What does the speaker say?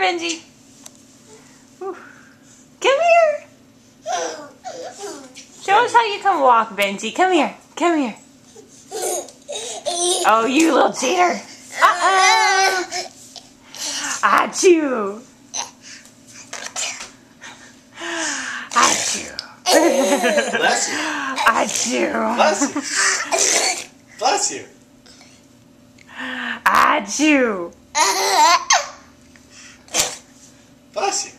Benji. Whew. Come here. Show us how you can walk, Benji. Come here. Come here. Oh, you little cheater. Achoo. Achoo. Bless you. Achoo. Bless you. Bless you. Achoo. Bless you.